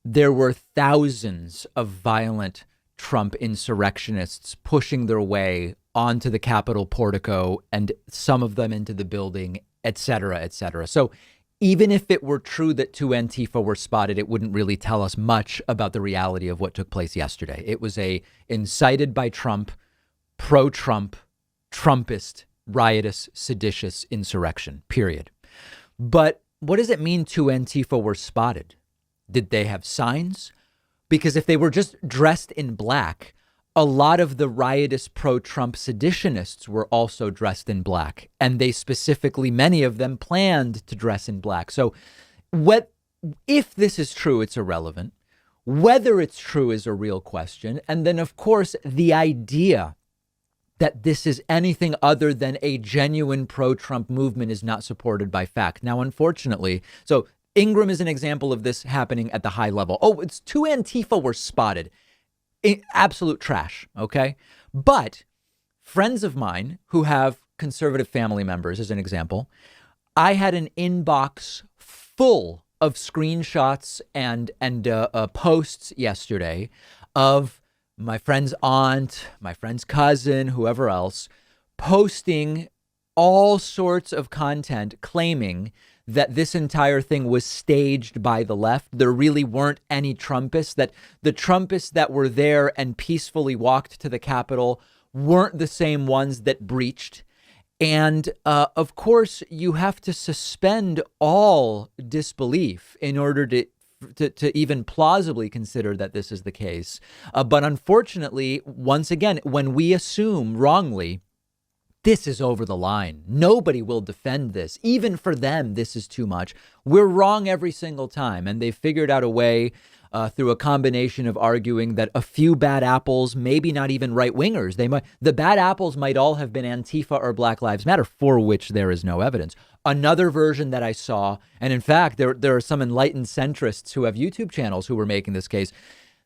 there were thousands of violent Trump insurrectionists pushing their way onto the Capitol portico and some of them into the building, et cetera, et cetera. So even if it were true that 2 Antifa were spotted, it wouldn't really tell us much about the reality of what took place yesterday. It was a incited by Trump, pro-Trump, Trumpist, riotous, seditious insurrection, period. But what does it mean 2 Antifa were spotted? Did they have signs? Because if they were just dressed in black, a lot of the riotous pro-Trump seditionists were also dressed in black. And they specifically, many of them planned to dress in black. So if this is true, it's irrelevant. Whether it's true is a real question. And then, of course, the idea that this is anything other than a genuine pro-Trump movement is not supported by fact. Now, unfortunately, so Ingram is an example of this happening at the high level. Oh, it's 2 Antifa were spotted. Absolute trash. OK, but friends of mine who have conservative family members, as an example, I had an inbox full of screenshots and posts yesterday of my friend's aunt, my friend's cousin, whoever else, posting all sorts of content claiming that this entire thing was staged by the left. There really weren't any Trumpists, that the Trumpists that were there and peacefully walked to the Capitol weren't the same ones that breached. And of course, you have to suspend all disbelief in order to even plausibly consider that this is the case. But unfortunately, once again, when we assume wrongly, this is over the line, nobody will defend this. Even for them, this is too much. We're wrong every single time. And they've figured out a way through a combination of arguing that a few bad apples, maybe not even right wingers, the bad apples might all have been Antifa or Black Lives Matter, for which there is no evidence. Another version that I saw, and in fact, there are some enlightened centrists who have YouTube channels who were making this case.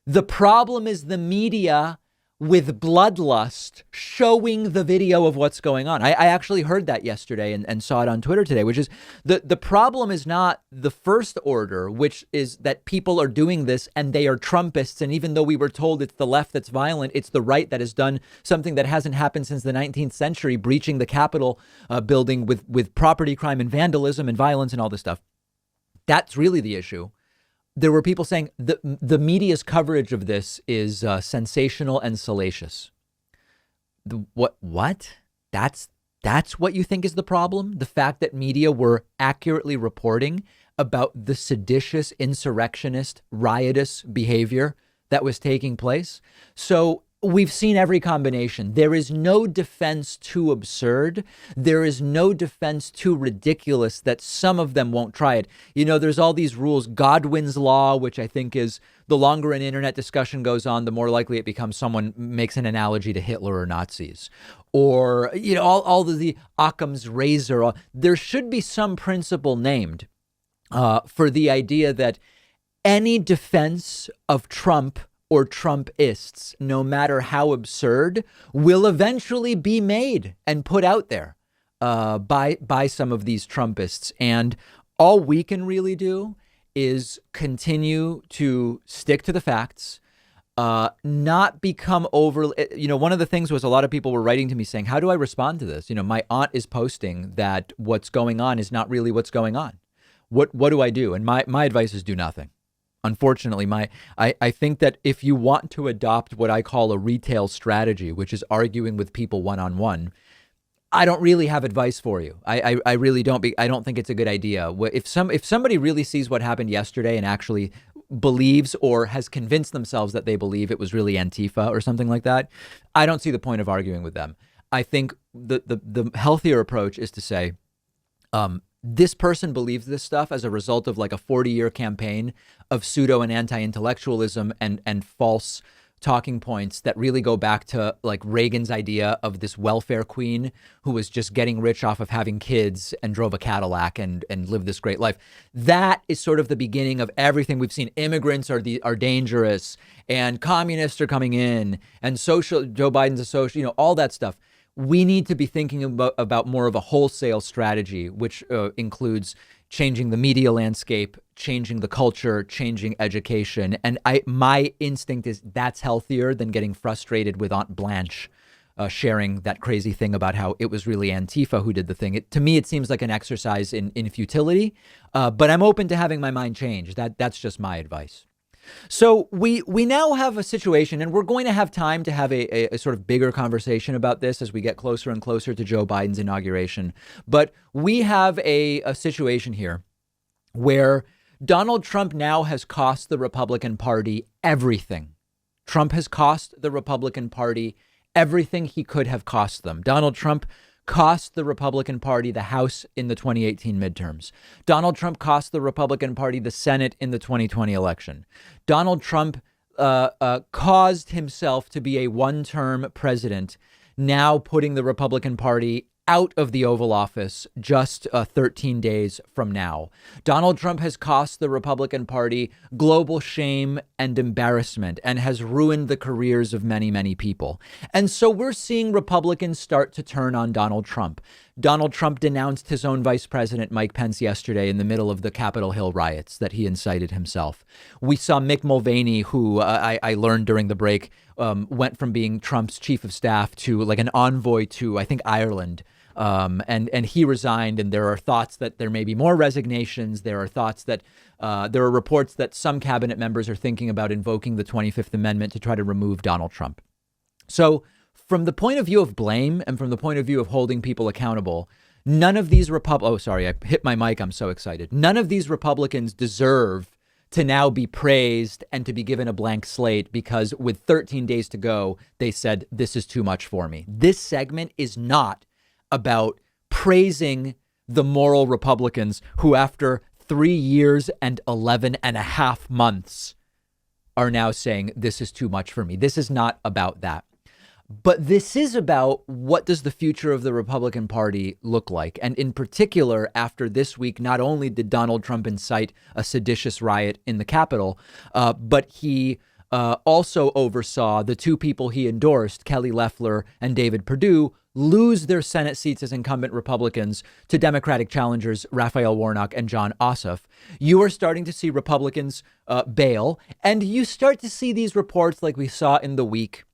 The problem is the media with bloodlust showing the video of what's going on. I actually heard that yesterday and saw it on Twitter today, which is the problem is not the first order, which is that people are doing this and they are Trumpists. And even though we were told it's the left that's violent, it's the right that has done something that hasn't happened since the 19th century, breaching the Capitol building with property crime and vandalism and violence and all this stuff. That's really the issue. There were people saying the media's coverage of this is sensational and salacious. What? That's what you think is the problem? The fact that media were accurately reporting about the seditious, insurrectionist, riotous behavior that was taking place. So we've seen every combination. There is no defense too absurd. There is no defense too ridiculous that some of them won't try it. You know, there's all these rules, Godwin's law, which I think is the longer an internet discussion goes on, the more likely it becomes someone makes an analogy to Hitler or Nazis. Or, you know, all of the Occam's razor. There should be some principle named for the idea that any defense of Trump or Trumpists, no matter how absurd, will eventually be made and put out there by some of these Trumpists. And all we can really do is continue to stick to the facts, not become over. You know, one of the things was a lot of people were writing to me saying, how do I respond to this? You know, my aunt is posting that what's going on is not really what's going on. What do I do? And my advice is do nothing. Unfortunately, I think that if you want to adopt what I call a retail strategy, which is arguing with people one-on-one, I don't really have advice for you. I really don't. I don't think it's a good idea. If somebody really sees what happened yesterday and actually believes or has convinced themselves that they believe it was really Antifa or something like that, I don't see the point of arguing with them. I think the healthier approach is to say, this person believes this stuff as a result of like a 40-year campaign of pseudo and anti-intellectualism and false talking points that really go back to like Reagan's idea of this welfare queen who was just getting rich off of having kids and drove a Cadillac and lived this great life. That is sort of the beginning of everything we've seen. Immigrants are dangerous and communists are coming in and Joe Biden's a social, you know, all that stuff. We need to be thinking about more of a wholesale strategy, which includes changing the media landscape, changing the culture, changing education. And my instinct is that's healthier than getting frustrated with Aunt Blanche sharing that crazy thing about how it was really Antifa who did the thing. To me, it seems like an exercise in futility, but I'm open to having my mind changed. That's just my advice. So we now have a situation, and we're going to have time to have a sort of bigger conversation about this as we get closer and closer to Joe Biden's inauguration. But we have a situation here where Donald Trump now has cost the Republican Party everything. Trump has cost the Republican Party everything he could have cost them. Donald Trump cost the Republican Party the House in the 2018 midterms. Donald Trump cost the Republican Party the Senate in the 2020 election. Donald Trump caused himself to be a one-term president, now putting the Republican Party out of the Oval Office just 13 days from now. Donald Trump has cost the Republican Party global shame and embarrassment and has ruined the careers of many, many people. And so we're seeing Republicans start to turn on Donald Trump. Donald Trump denounced his own vice president, Mike Pence, yesterday in the middle of the Capitol Hill riots that he incited himself. We saw Mick Mulvaney, who I learned during the break, went from being Trump's chief of staff to like an envoy to, I think, Ireland. And he resigned, and there are thoughts that there may be more resignations. There are thoughts that there are reports that some cabinet members are thinking about invoking the 25th Amendment to try to remove Donald Trump. So from the point of view of blame and from the point of view of holding people accountable, none of these oh, sorry, I hit my mic. I'm so excited. None of these Republicans deserve to now be praised and to be given a blank slate because with 13 days to go, they said, this is too much for me. This segment is not about praising the moral Republicans who, after 3 years and 11 and a half months, are now saying this is too much for me. This is not about that. But this is about what does the future of the Republican Party look like? And in particular, after this week, not only did Donald Trump incite a seditious riot in the Capitol, but he also oversaw the two people he endorsed, Kelly Loeffler and David Perdue, lose their Senate seats as incumbent Republicans to Democratic challengers Raphael Warnock and John Ossoff. You are starting to see Republicans bail, and you start to see these reports like we saw in the week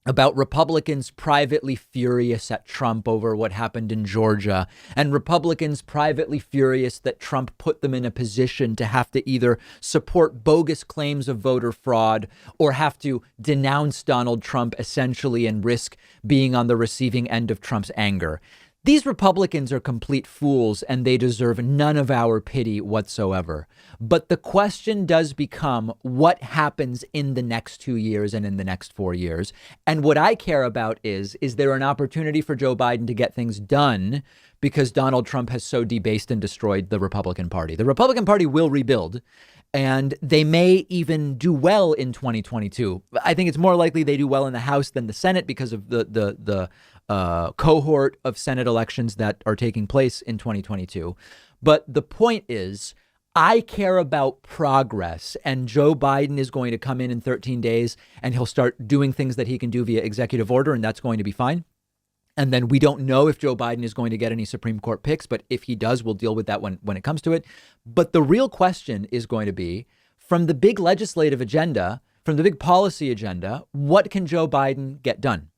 about Republicans privately furious at Trump over what happened in Georgia, and Republicans privately furious that Trump put them in a position to have to either support bogus claims of voter fraud or have to denounce Donald Trump essentially and risk being on the receiving end of Trump's anger. These Republicans are complete fools and they deserve none of our pity whatsoever. But the question does become what happens in the next 2 years and in the next 4 years. And what I care about is there an opportunity for Joe Biden to get things done because Donald Trump has so debased and destroyed the Republican Party? The Republican Party will rebuild. And they may even do well in 2022. I think it's more likely they do well in the House than the Senate because of the cohort of Senate elections that are taking place in 2022. But the point is, I care about progress, and Joe Biden is going to come in 13 days and he'll start doing things that he can do via executive order, and that's going to be fine. And then we don't know if Joe Biden is going to get any Supreme Court picks, but if he does, we'll deal with that when it comes to it. But the real question is going to be, from the big legislative agenda, from the big policy agenda, what can Joe Biden get done?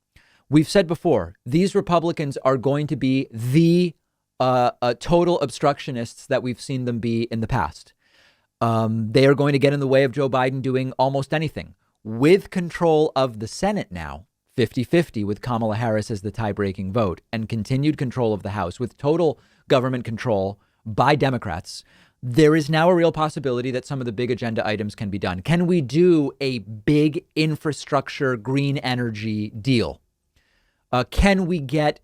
We've said before, these Republicans are going to be the total obstructionists that we've seen them be in the past. They are going to get in the way of Joe Biden doing almost anything. With control of the Senate now, 50-50 with Kamala Harris as the tie-breaking vote, and continued control of the House with total government control by Democrats, there is now a real possibility that some of the big agenda items can be done. Can we do a big infrastructure, green energy deal? Can we get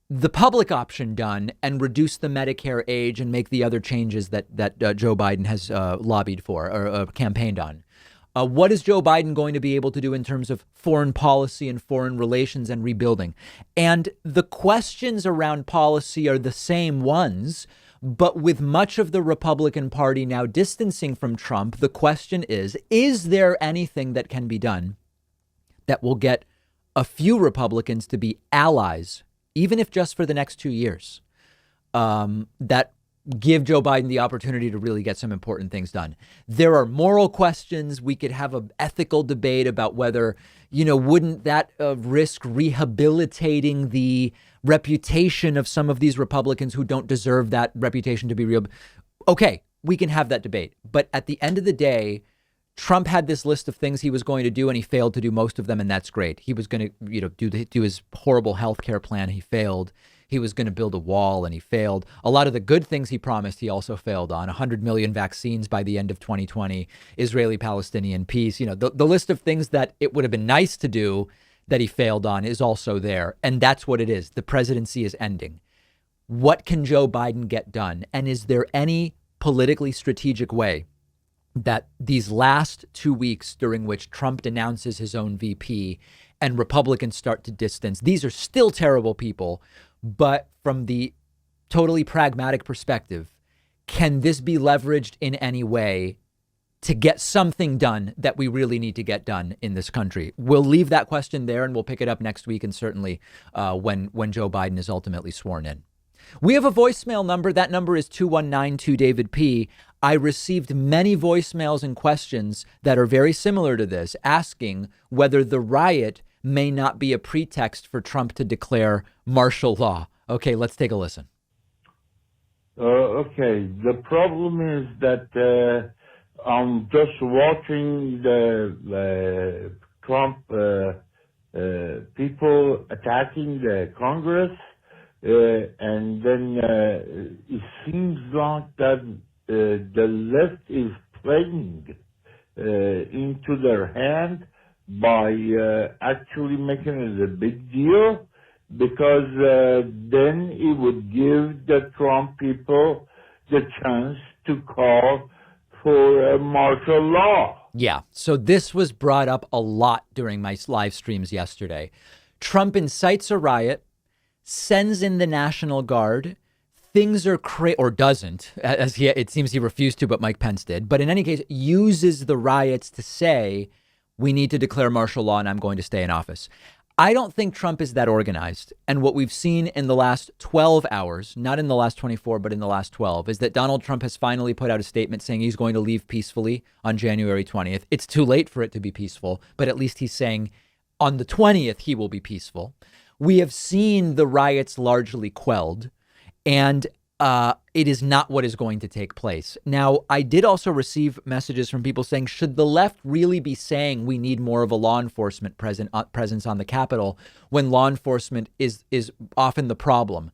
the public option done and reduce the Medicare age and make the other changes that Joe Biden has lobbied for or campaigned on? What is Joe Biden going to be able to do in terms of foreign policy and foreign relations and rebuilding? And the questions around policy are the same ones, but with much of the Republican Party now distancing from Trump, the question is there anything that can be done that will get a few Republicans to be allies, even if just for the next 2 years, that give Joe Biden the opportunity to really get some important things done? There are moral questions. We could have an ethical debate about whether, wouldn't that risk rehabilitating the reputation of some of these Republicans who don't deserve that reputation to be real? Okay, we can have that debate. But at the end of the day, Trump had this list of things he was going to do, and he failed to do most of them. And that's great. He was going to, do his horrible health care plan. He failed. He was going to build a wall, and he failed. A lot of the good things he promised, he also failed on. 100 million vaccines by the end of 2020, Israeli-Palestinian peace. The list of things that it would have been nice to do that he failed on is also there. And that's what it is. The presidency is ending. What can Joe Biden get done? And is there any politically strategic way that these last 2 weeks during which Trump denounces his own VP and Republicans start to distance, these are still terrible people, but from the totally pragmatic perspective, can this be leveraged in any way to get something done that we really need to get done in this country? We'll leave that question there and we'll pick it up next week, and certainly when Joe Biden is ultimately sworn in. We have a voicemail number. That number is 2192-DAVID-P. I received many voicemails and questions that are very similar to this, asking whether the riot may not be a pretext for Trump to declare martial law. Okay, let's take a listen. Okay, the problem is that I'm just watching the Trump people attacking the Congress, and then it seems like that the left is playing into their hand by actually making it a big deal, because then it would give the Trump people the chance to call for a martial law. Yeah, so this was brought up a lot during my live streams yesterday. Trump incites a riot, sends in the National Guard. Things are or doesn't, it seems he refused to, but Mike Pence did. But in any case, uses the riots to say, we need to declare martial law and I'm going to stay in office. I don't think Trump is that organized. And what we've seen in the last 12 hours, not in the last 24, but in the last 12, is that Donald Trump has finally put out a statement saying he's going to leave peacefully on January 20th. It's too late for it to be peaceful, but at least he's saying on the 20th, he will be peaceful. We have seen the riots largely quelled. And it is not what is going to take place. Now, I did also receive messages from people saying, should the left really be saying we need more of a law enforcement presence on the Capitol when law enforcement is often the problem?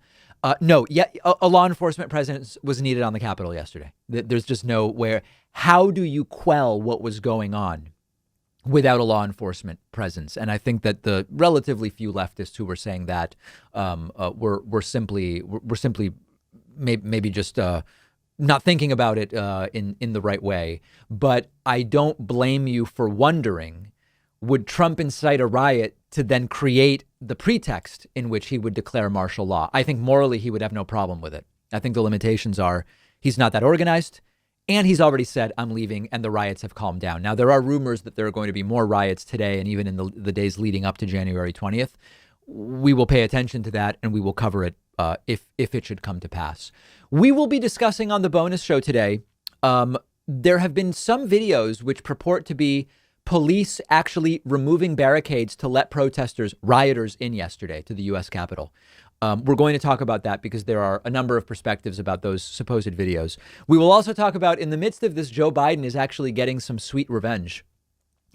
No, yeah, a law enforcement presence was needed on the Capitol yesterday. There's just no where. How do you quell what was going on without a law enforcement presence? And I think that the relatively few leftists who were saying that were simply maybe just not thinking about it in the right way. But I don't blame you for wondering, would Trump incite a riot to then create the pretext in which he would declare martial law? I think morally he would have no problem with it. I think the limitations are he's not that organized, and he's already said, I'm leaving, and the riots have calmed down. Now, there are rumors that there are going to be more riots today and even in the days leading up to January 20th. We will pay attention to that, and we will cover it if it should come to pass. We will be discussing on the bonus show today. There have been some videos which purport to be police actually removing barricades to let protesters, rioters in yesterday to the U.S. Capitol. We're going to talk about that because there are a number of perspectives about those supposed videos. We will also talk about, in the midst of this, Joe Biden is actually getting some sweet revenge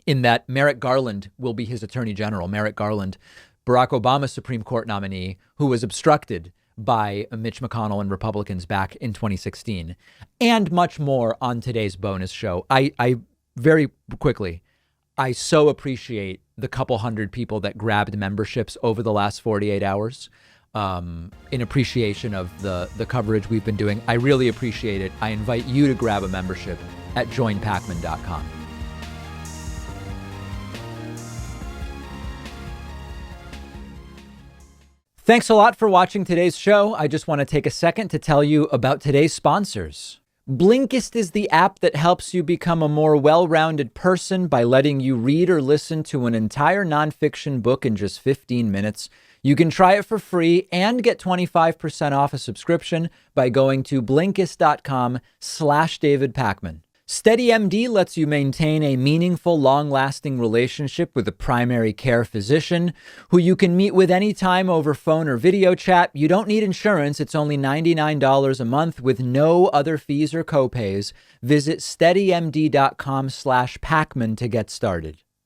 in that Merrick Garland will be his attorney general. Merrick Garland, Barack Obama's Supreme Court nominee, who was obstructed by Mitch McConnell and Republicans back in 2016, and much more on today's bonus show. I very quickly, I so appreciate the couple hundred people that grabbed memberships over the last 48 hours in appreciation of the coverage we've been doing. I really appreciate it. I invite you to grab a membership at joinpakman.com. Thanks a lot for watching today's show. I just want to take a second to tell you about today's sponsors. Blinkist is the app that helps you become a more well-rounded person by letting you read or listen to an entire nonfiction book in just 15 minutes. You can try it for free and get 25% off a subscription by going to Blinkist.com/David Pakman. SteadyMD lets you maintain a meaningful, long-lasting relationship with a primary care physician who you can meet with anytime over phone or video chat. You don't need insurance. It's only $99 a month with no other fees or copays. Visit SteadyMD.com/Pakman to get started.